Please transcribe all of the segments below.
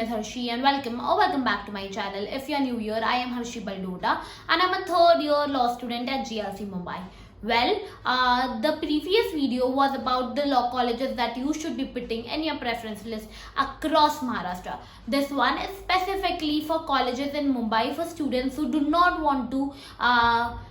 is Harshi and welcome back to my channel. If you are new here, I am Harshi Baldota and I am a third year law student at GLL Mumbai. Well, the previous video was about the law colleges that you should be putting in your preference list across Maharashtra. This one is specifically for colleges in Mumbai for students who do not want to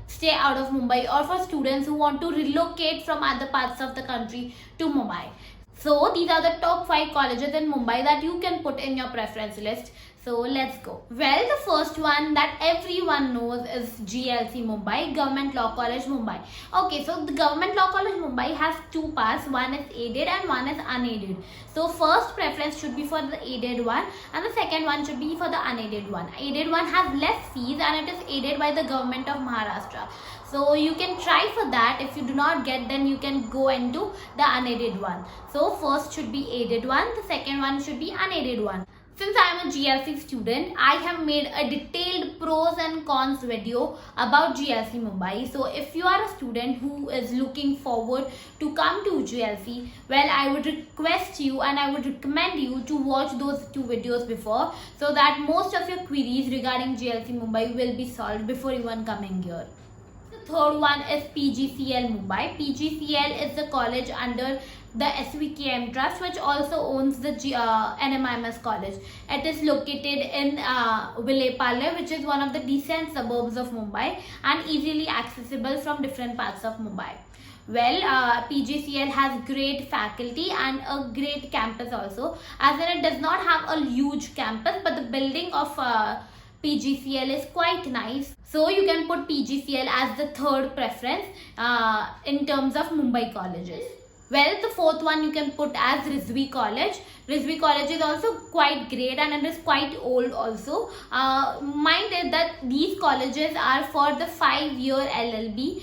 stay out of Mumbai or for students who want to relocate from other parts of the country to Mumbai. So these are the top 5 colleges in Mumbai that you can put in your preference list. So let's go. Well, the first one that everyone knows is GLC Mumbai, Government Law College Mumbai. Okay, so the Government Law College Mumbai has two parts. One is aided and one is unaided. So first preference should be for the aided one and the second one should be for the unaided one. Aided one has less fees and it is aided by the government of Maharashtra. So you can try for that. If you do not get, then you can go into the unaided one. So first should be aided one, the second one should be unaided one. Since I am a GLC student, I have made a detailed pros and cons video about GLC Mumbai. So if you are a student who is looking forward to come to GLC, well, I would request you and I would recommend you to watch those two videos before so that most of your queries regarding GLC Mumbai will be solved before even coming here. The third one is PGCL Mumbai. PGCL is the college under the SVKM Trust, which also owns the NMIMS college. It is located in Vilepale, which is one of the decent suburbs of Mumbai and easily accessible from different parts of Mumbai. Well, PGCL has great faculty and a great campus also, as in it does not have a huge campus, but the building of PGCL is quite nice. So you can put PGCL as the third preference in terms of Mumbai colleges. Well, the fourth one you can put as Rizvi College. Rizvi College is also quite great and it is quite old also. Mind it that these colleges are for the 5-year LLB.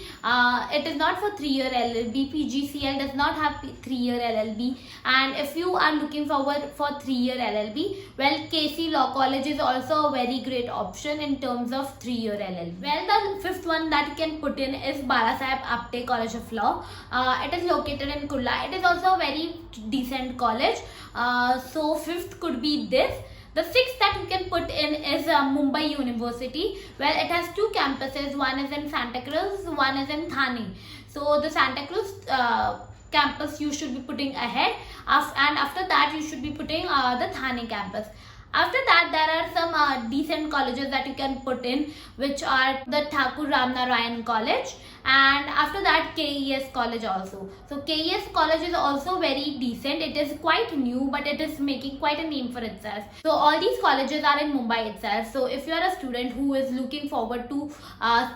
It is not for 3-year LLB. PGCL does not have 3-year LLB. And if you are looking forward for 3-year LLB, well, KC Law College is also a very great option in terms of 3-year LLB. Well, the fifth one that you can put in is Balasaheb Apte College of Law. It is located in Kurla. It is also a very decent college. So fifth could be this. The sixth that you can put in is Mumbai University. Well, it has two campuses. One is in Santa Cruz, one is in Thane. So the Santa Cruz campus you should be putting ahead, and after that you should be putting the Thane campus. After that, there are some decent colleges that you can put in, which are the Thakur Ramnarayan College, and after that KES College also. So KES College is also very decent. It is quite new, but it is making quite a name for itself. So all these colleges are in Mumbai itself. So if you are a student who is looking forward to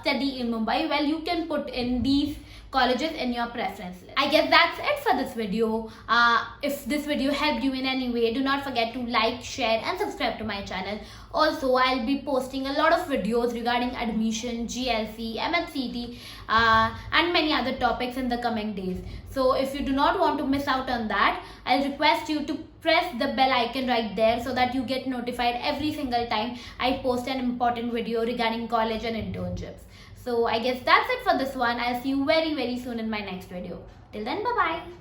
study in Mumbai, well, you can put in these colleges in your preference list. I guess that's it for this video. If this video helped you in any way, do not forget to like, share and subscribe to my channel. Also, I'll be posting a lot of videos regarding admission, GLC, MHCET and many other topics in the coming days. So if you do not want to miss out on that, I'll request you to press the bell icon right there so that you get notified every single time I post an important video regarding college and internships. So I guess that's it for this one. I'll see you very soon in my next video. Till then, bye-bye.